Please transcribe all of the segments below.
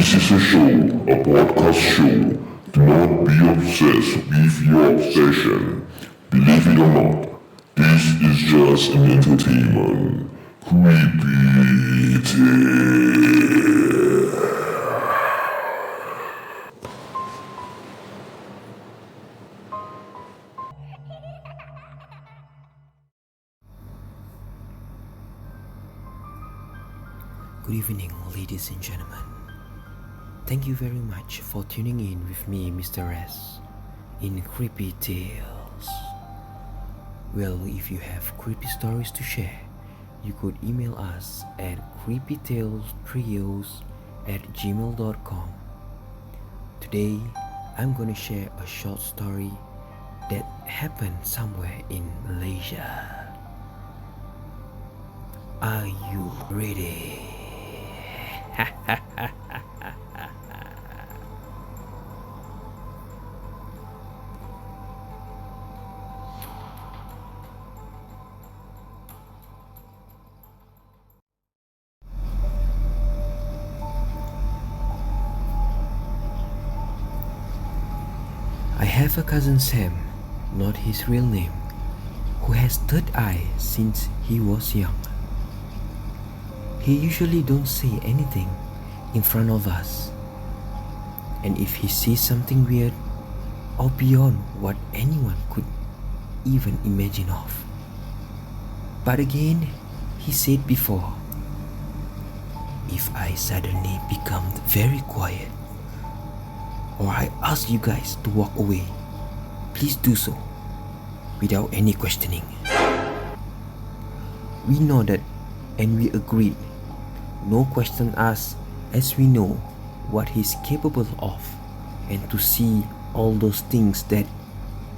This is a show, a podcast show. Do not be obsessed with your obsession. Believe it or not, this is just an entertainment. Creepy tale. Good evening, ladies and gentlemen. Thank you very much for tuning in with me, Mr. S, in Creepy Tales. Well, if you have creepy stories to share, you could email us at creepytalestrioz@gmail.com. Today, I'm gonna share a short story that happened somewhere in Malaysia. Are you ready? I have a cousin Sam, not his real name, who has third eye since he was young. He usually don't say anything in front of us, and if he sees something weird or beyond what anyone could even imagine of. But again, he said before, if I suddenly become very quiet, or I ask you guys to walk away, please do so without any questioning. We nodded and we agreed. No question asked, as we know what he's capable of and to see all those things that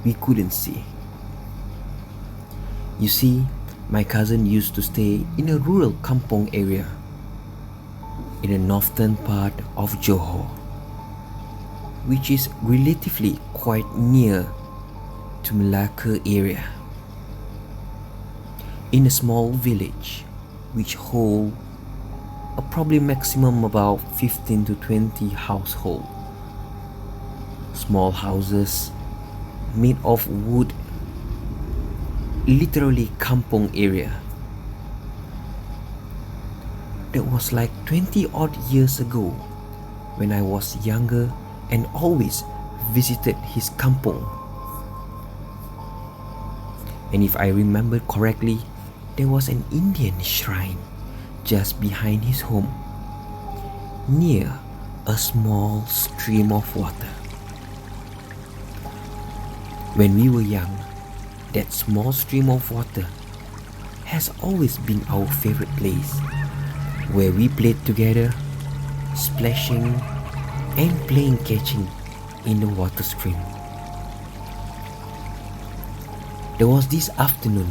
we couldn't see. You see, my cousin used to stay in a rural kampong area in the northern part of Johor, which is relatively quite near to Malacca area, in a small village which hold a probably maximum about 15 to 20 households. Small houses made of wood, literally kampong area. That was like 20 odd years ago when I was younger and always visited his kampong. And if I remember correctly, there was an Indian shrine just behind his home, near a small stream of water. When we were young, that small stream of water has always been our favorite place, where we played together, splashing and playing catching in the water stream. There was this afternoon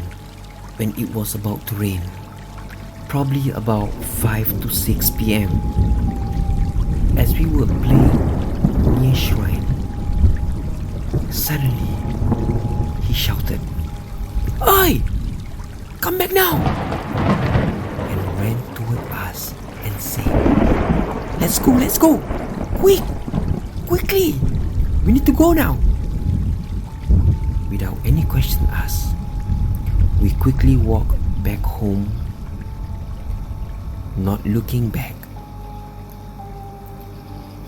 when it was about to rain, probably about 5 to 6 p.m. As we were playing near shrine, suddenly he shouted, "Oi! Come back now!" and ran toward us and said, let's go! Quickly! We need to go now!" Without any question asked, we quickly walked back home, not looking back.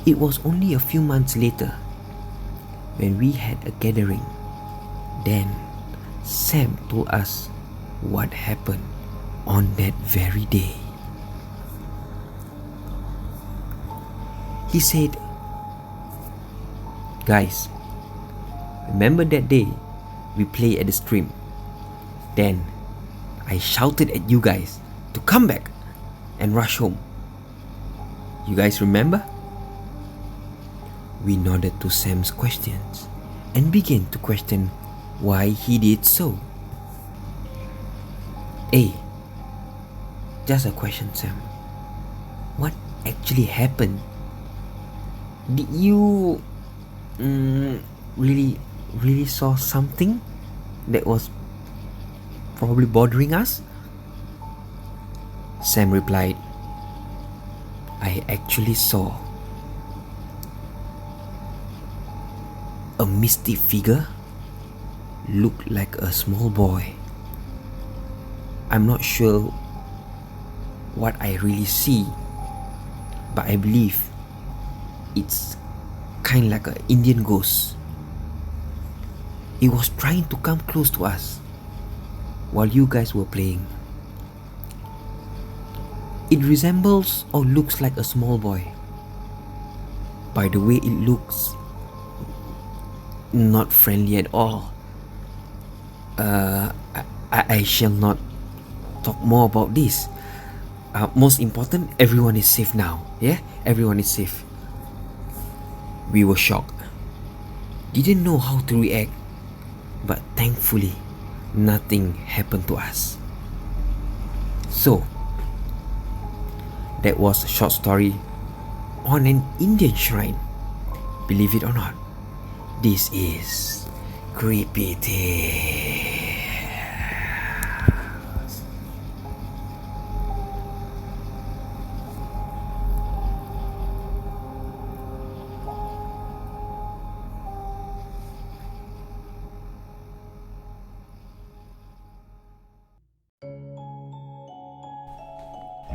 It was only a few months later when we had a gathering. Then Sam told us what happened on that very day. He said, "Guys, remember that day we played at the stream? Then I shouted at you guys to come back and rush home. You guys remember?" We nodded to Sam's questions and began to question why he did so. Hey, just a question, Sam. What actually happened? Did you really saw something that was probably bothering us? Sam replied, I actually saw A misty figure looked like a small boy. I'm not sure what I really see, but I believe it's kind of like an Indian ghost. It was trying to come close to us while you guys were playing. It resembles or looks like a small boy. By the way it looks, not friendly at all. I shall not talk more about this. Most important, everyone is safe now. Yeah, everyone is safe. We were shocked. Didn't know how to react, but thankfully, nothing happened to us. So, that was a short story on an Indian shrine. Believe it or not, this is Creepy Tales.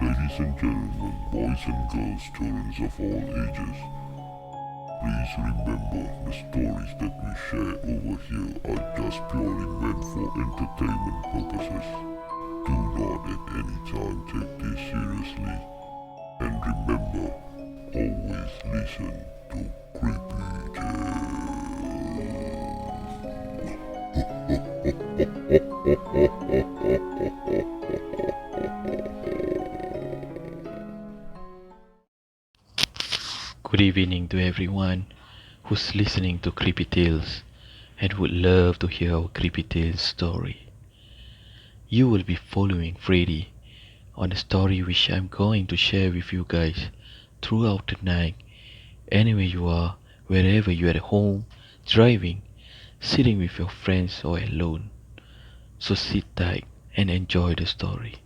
Ladies and gentlemen, boys and girls, children of all ages, please remember the stories that we share over here are just purely meant for entertainment purposes. Do not at any time take this seriously. And remember, always listen to Creepy Good evening to everyone who's listening to Creepy Tales and would love to hear our Creepy Tales story. You will be following Freddy on a story which I'm going to share with you guys throughout the night, anywhere you are, wherever you're at home, driving, sitting with your friends or alone. So sit tight and enjoy the story.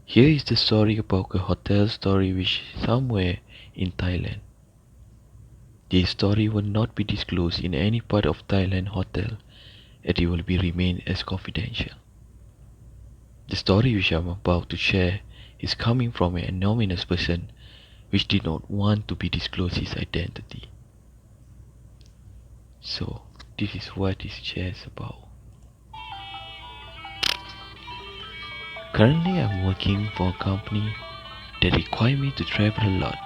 Here is the story about a hotel story which is somewhere in Thailand. This story will not be disclosed in any part of Thailand hotel, and it will be remain as confidential. The story which I am about to share is coming from an anonymous person which did not want to be disclosed his identity. So this is what this share is about. Currently I'm working for a company that require me to travel a lot.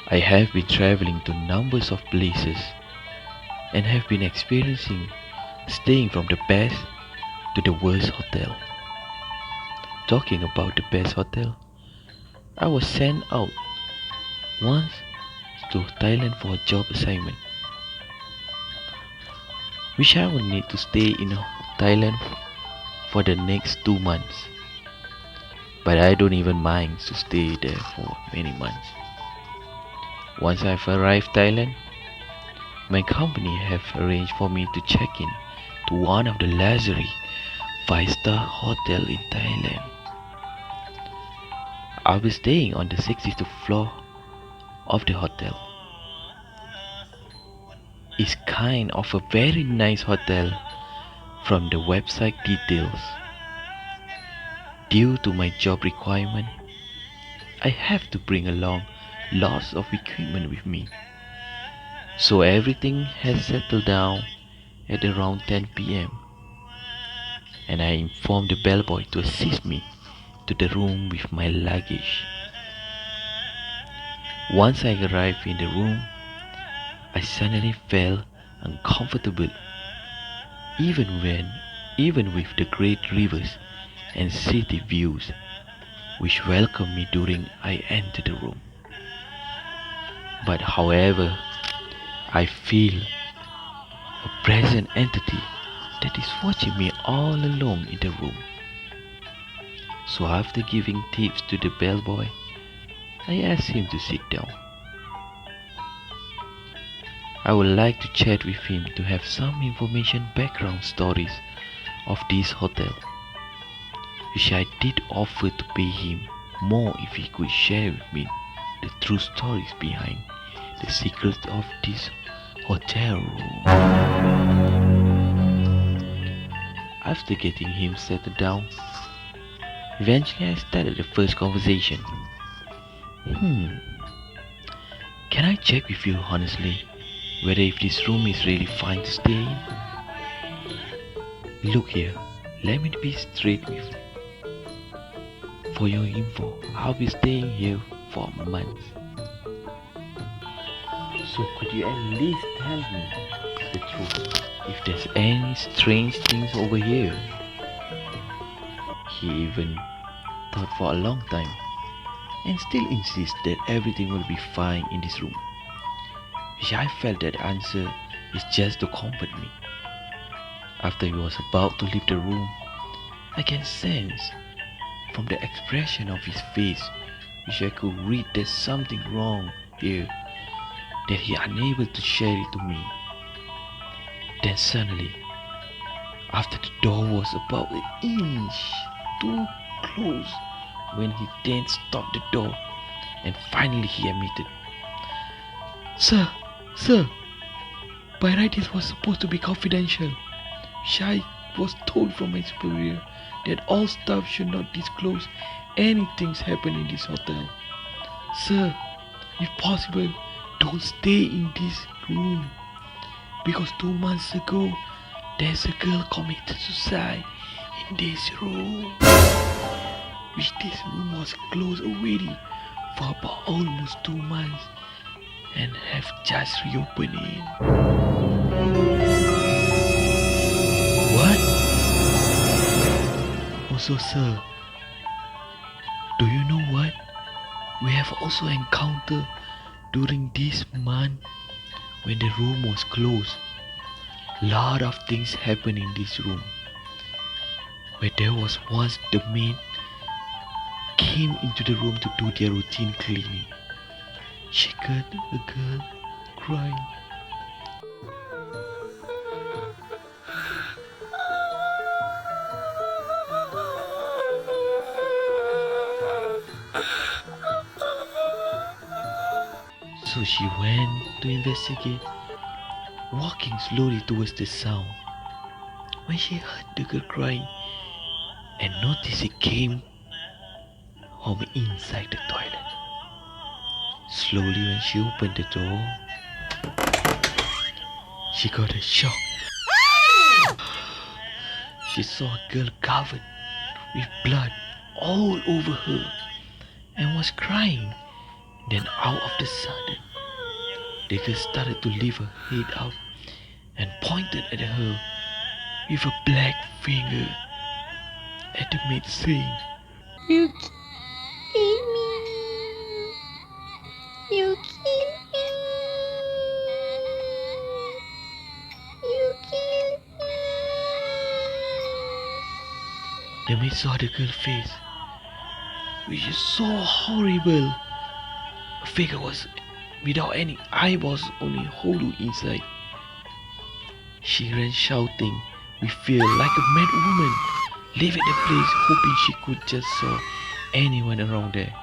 I have been traveling to numbers of places and have been experiencing staying from the best to the worst hotel. Talking about the best hotel, I was sent out once to Thailand for a job assignment, which I will need to stay in Thailand for the next 2 months. But I don't even mind to stay there for many months. Once I've arrived Thailand, my company have arranged for me to check in to one of the luxury 5-star hotel in Thailand. I'll be staying on the 62th floor of the hotel. It's kind of a very nice hotel from the website details. Due to my job requirement, I have to bring along lots of equipment with me. So everything has settled down at around 10 p.m. and I informed the bellboy to assist me to the room with my luggage. Once I arrived in the room, I suddenly felt uncomfortable, even with the great rivers and city views which welcomed me during I entered the room. But however, I feel a present entity that is watching me all along in the room. So after giving tips to the bellboy, I asked him to sit down. I would like to chat with him to have some information background stories of this hotel, which I did offer to pay him more if he could share with me the true stories behind the secret of this hotel room. After getting him settled down, eventually I started the first conversation. Can I check with you honestly whether if this room is really fine to stay in? Look here, let me be straight with you. For your info, I'll be staying here for months. So could you at least tell me the truth if there's any strange things over here? He even thought for a long time and still insists that everything will be fine in this room, which I felt that answer is just to comfort me. After he was about to leave the room, I can sense from the expression of his face, which I could read there's something wrong here, that he unable to share it to me. Then suddenly, after the door was about an inch too close, when he then stopped the door, and finally he admitted, Sir, by right this was supposed to be confidential. I was told from my superior that all staff should not disclose anything happening in this hotel. Sir, if possible, don't stay in this room, because 2 months ago, there's a girl committed suicide in this room. Which this room was closed already for about almost 2 months and have just reopened it. What? Also, sir, do you know what we have also encountered during this month when the room was closed? Lot of things happened in this room. Where there was once the maid came into the room to do their routine cleaning. She heard a girl crying. So she went to investigate, walking slowly towards the sound. When she heard the girl crying and noticed it came from inside the toilet. Slowly when she opened the door, she got a shock. She saw a girl covered with blood all over her and was crying. Then out of the sudden, the girl started to lift her head up and pointed at her with a black finger at the maid, saying, You kill me. You kill me. You kill me. The maid saw the girl's face, which is so horrible. Her figure was without any eyeballs, only hollow inside. She ran shouting with fear like a mad woman, leaving the place hoping she could just saw anyone around there.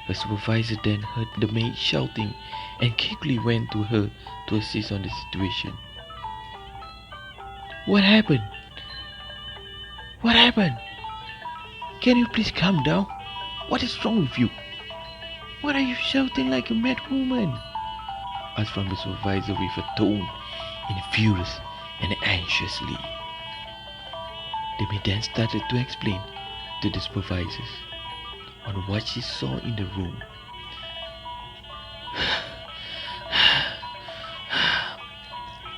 Her supervisor then heard the maid shouting and quickly went to her to assist on the situation. What happened? What happened? Can you please calm down? What is wrong with you? What are you shouting like a mad woman? Asked from the supervisor with a tone furious and anxiously. The maid then started to explain to the supervisors on what she saw in the room.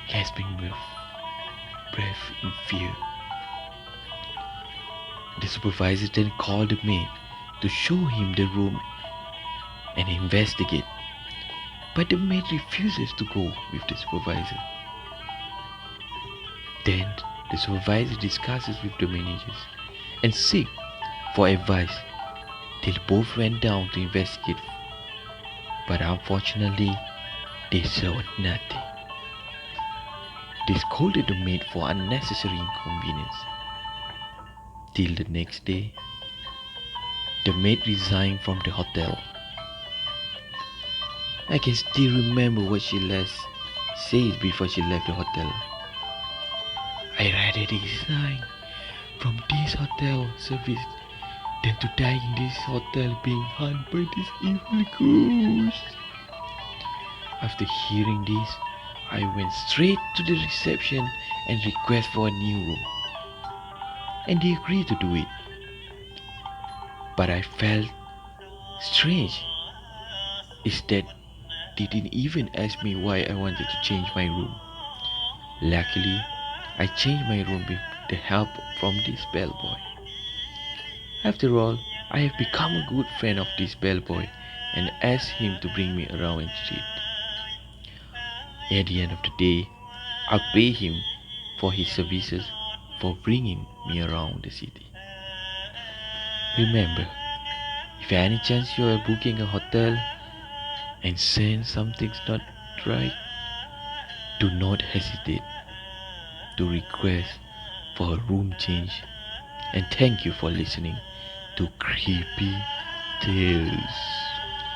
Gasping with breath in fear. The supervisor then called the maid to show him the room and investigate. But the maid refuses to go with the supervisor. Then the supervisor discusses with the managers and seek for advice till both went down to investigate. But unfortunately, they saw nothing. They scolded the maid for unnecessary inconvenience. Till the next day, the maid resigned from the hotel. I can still remember what she last said before she left the hotel. I rather resign from this hotel service than to die in this hotel being haunted by this evil ghost. After hearing this, I went straight to the reception and requested for a new room. And they agreed to do it. But I felt strange is that they didn't even ask me why I wanted to change my room. Luckily, I changed my room with the help from this bellboy. After all, I have become a good friend of this bellboy and asked him to bring me around and street. At the end of the day, I'll pay him for his services for bringing me around the city. Remember, if any chance you are booking a hotel and sense something's not right, do not hesitate to request for a room change. And thank you for listening to Creepy Tales.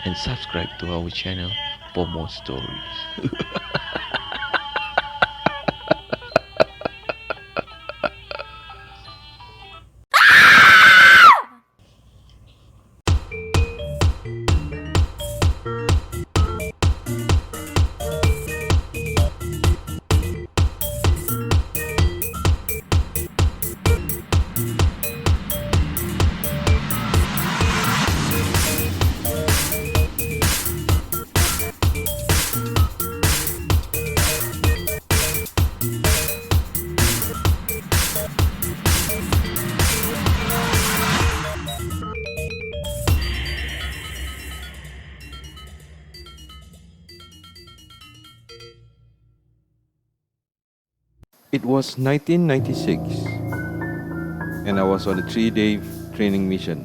And subscribe to our channel for more stories. It was 1996, and I was on a 3-day training mission.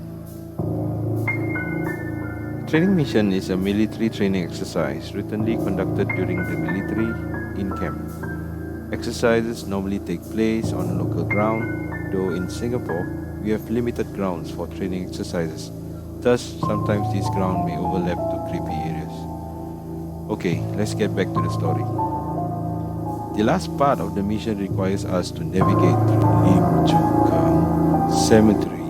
Training mission is a military training exercise routinely conducted during the military in camp. Exercises normally take place on local ground, though in Singapore we have limited grounds for training exercises. Thus, sometimes these grounds may overlap to creepy areas. Okay, let's get back to the story. The last part of the mission requires us to navigate through Lim Chu Kang Cemetery.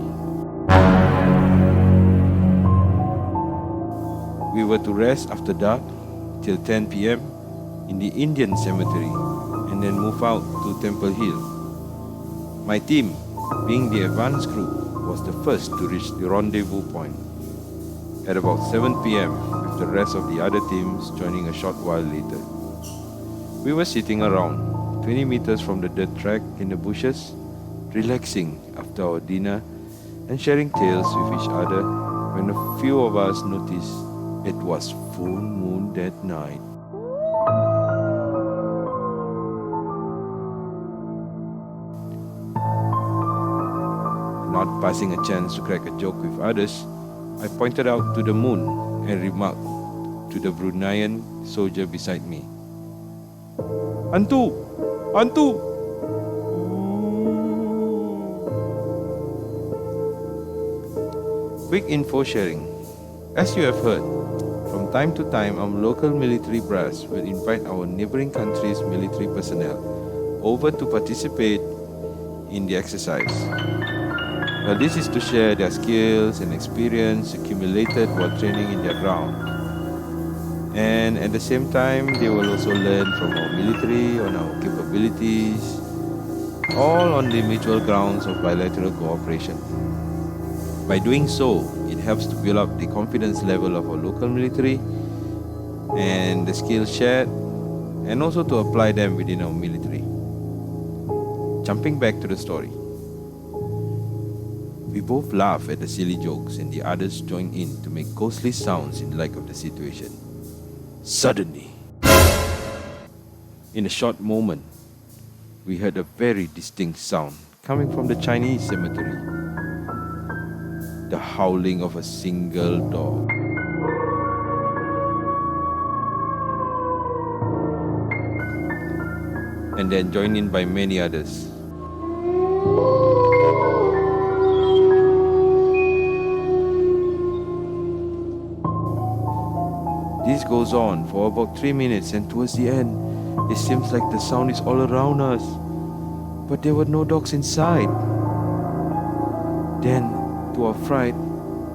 We were to rest after dark till 10 p.m. in the Indian cemetery and then move out to Temple Hill. My team, being the advance crew, was the first to reach the rendezvous point at about 7 p.m. with the rest of the other teams joining a short while later. We were sitting around 20 meters from the dirt track in the bushes, relaxing after our dinner and sharing tales with each other when a few of us noticed it was full moon that night. Not passing a chance to crack a joke with others, I pointed out to the moon and remarked to the Bruneian soldier beside me, "Hantu! Hantu!" Quick info sharing. As you have heard, from time to time our local military brass will invite our neighboring countries' military personnel over to participate in the exercise. Now, this is to share their skills and experience accumulated while training in their ground. And at the same time, they will also learn from our military on our capabilities, all on the mutual grounds of bilateral cooperation. By doing so, it helps to build up the confidence level of our local military and the skills shared, and also to apply them within our military. Jumping back to the story. We both laugh at the silly jokes and the others join in to make ghostly sounds in light of the situation. Suddenly, in a short moment, we heard a very distinct sound coming from the Chinese cemetery. The howling of a single dog. And then joined in by many others. This goes on for about 3 minutes, and towards the end, it seems like the sound is all around us. But there were no dogs inside. Then, to our fright,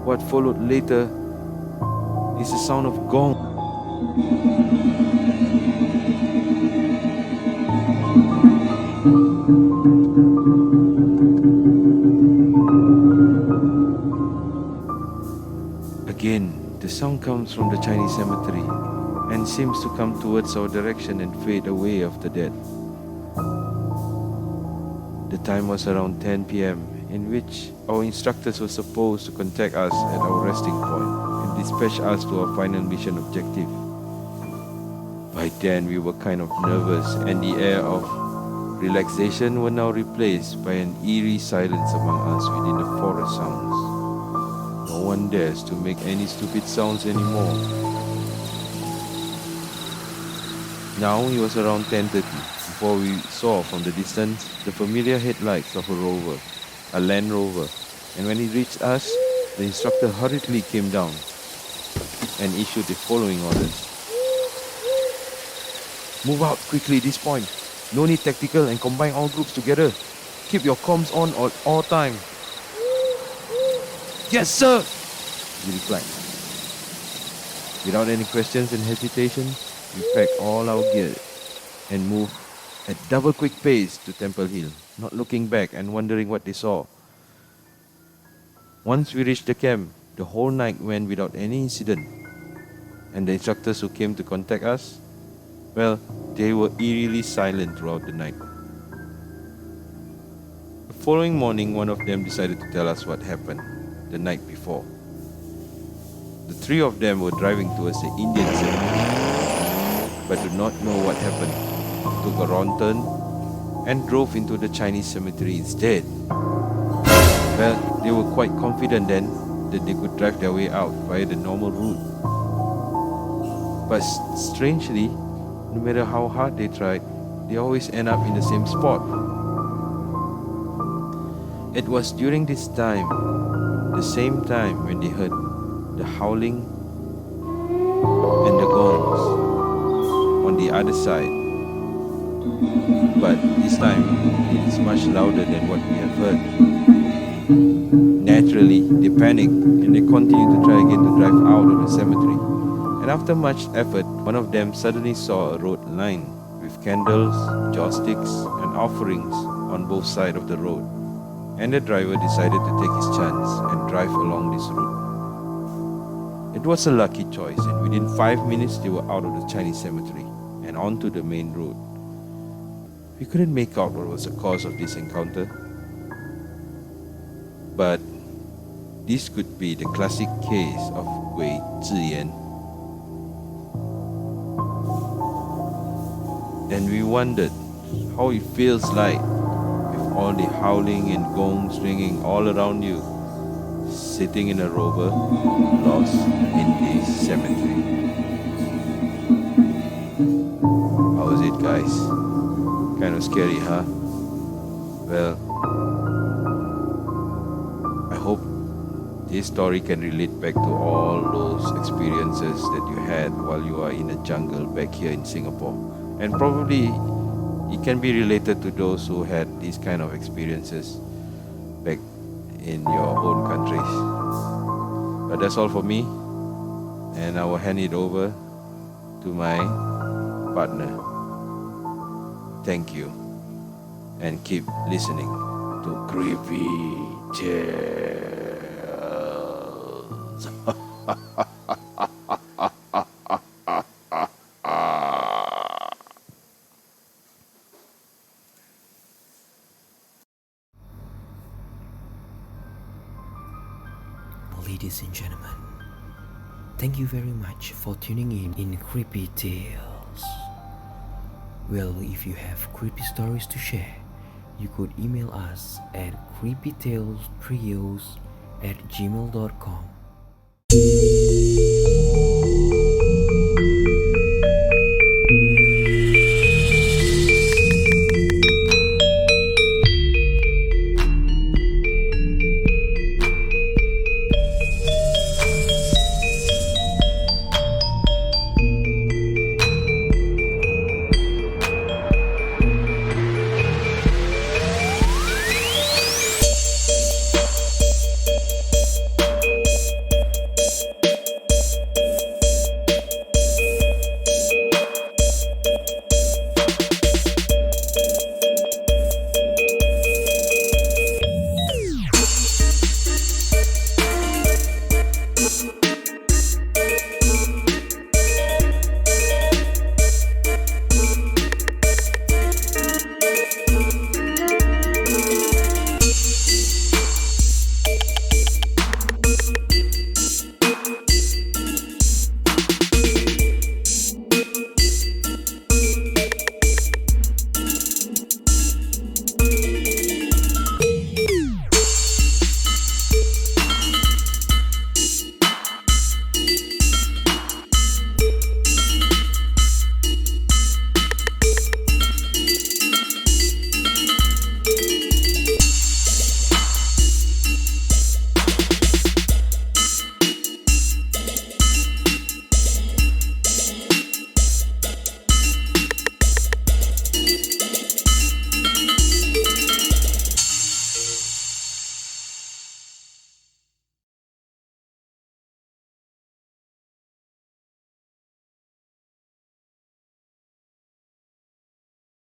what followed later is the sound of gong. Again, the sound comes from the Chinese cemetery and seems to come towards our direction and fade away after that. The time was around 10 p.m., in which our instructors were supposed to contact us at our resting point and dispatch us to our final mission objective. By then, we were kind of nervous, and the air of relaxation were now replaced by an eerie silence among us within the forest sounds. No one dares to make any stupid sounds anymore. Now it was around 10:30 before we saw from the distance the familiar headlights of a Land Rover, and when it reached us, the instructor hurriedly came down and issued the following orders. Move out quickly this point. No need tactical, and combine all groups together. Keep your comms on at all time. Yes, sir, he replied. Without any questions and hesitation, we packed all our gear and moved at double quick pace to Temple Hill, not looking back and wondering what they saw. Once we reached the camp, the whole night went without any incident, and the instructors who came to contact us, well, they were eerily silent throughout the night. The following morning, one of them decided to tell us what happened the night before. The three of them were driving towards the Indian cemetery, but did not know what happened, took a wrong turn, and drove into the Chinese cemetery instead. Well, they were quite confident then that they could drive their way out via the normal route. But strangely, no matter how hard they tried, they always end up in the same spot. It was during this time, the same time when they heard the howling and the gongs on the other side. But this time, it is much louder than what we have heard. Naturally, they panicked and they continued to try again to drive out of the cemetery. And after much effort, one of them suddenly saw a road lined with candles, joysticks, and offerings on both sides of the road. And the driver decided to take his chance and drive along this route. It was a lucky choice, and within 5 minutes they were out of the Chinese cemetery and onto the main road. We couldn't make out what was the cause of this encounter, but this could be the classic case of Wei Zhiyan. And we wondered how it feels like with all the howling and gongs ringing all around you, sitting in a rover, lost in the cemetery. How was it, guys? Kind of scary, huh? Well, I hope this story can relate back to all those experiences that you had while you are in a jungle back here in Singapore. And probably it can be related to those who had these kind of experiences back in your own countries. But that's all for me, and I will hand it over to my partner. Thank you, and keep listening to Creepy Tales. Ladies and gentlemen, thank you very much for tuning in Creepy Tales. Well, if you have creepy stories to share, you could email us at creepytalestrioz@gmail.com.